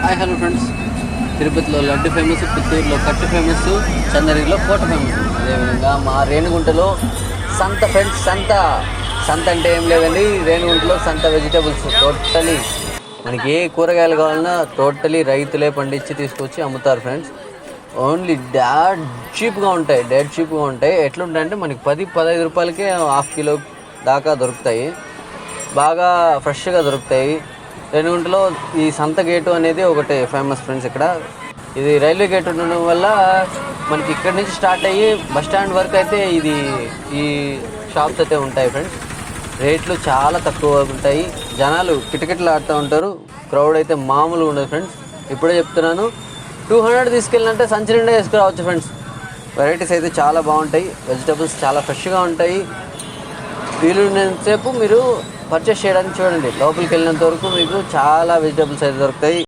Hi hello friends. తిరుపతిలో laddu famous, పుత్తూరులో కట్టు ఫేమస్, చంద్రగిరిలో కోట ఫేమస్. అదేవిధంగా మా రేణిగుంటలో సంత ఫ్రెండ్స్. సంత అంటే ఏం లేదండి, రేణిగుంటలో సంత వెజిటబుల్స్ టోటలీ మనకి ఏ కూరగాయలు కావాలన్నా టోటలీ రైతులే పండించి తీసుకొచ్చి అమ్ముతారు ఫ్రెండ్స్. ఓన్లీ డెడ్ చీప్గా ఉంటాయి. ఎట్లుంటాయంటే మనకి 10-15 రూపాయలకే హాఫ్ కిలో దాకా దొరుకుతాయి. బాగా ఫ్రెష్గా దొరుకుతాయి. రేణిగుంటలో ఈ సంత గేటు అనేది ఒకటి ఫేమస్ ఫ్రెండ్స్. ఇక్కడ ఇది రైల్వే గేట్ ఉండడం వల్ల మనకి ఇక్కడ నుంచి స్టార్ట్ అయ్యి బస్ స్టాండ్ వరకు అయితే ఈ షాప్స్ అయితే ఉంటాయి ఫ్రెండ్స్. రేట్లు చాలా తక్కువ ఉంటాయి. జనాలు కిటకిటలు ఆడుతూ ఉంటారు. క్రౌడ్ అయితే మామూలుగా ఉండదు ఫ్రెండ్స్. ఇప్పుడే చెప్తున్నాను, 200 తీసుకెళ్ళినంటే సంచి నిండా వేసుకురావచ్చు ఫ్రెండ్స్. వెరైటీస్ అయితే చాలా బాగుంటాయి. వెజిటబుల్స్ చాలా ఫ్రెష్గా ఉంటాయి. వీలున్నంతసేపు మీరు పర్చేస్ చేయడానికి చూడండి. లోపలికి వెళ్ళినంత వరకు మీకు చాలా వెజిటబుల్స్ అయితే దొరుకుతాయి.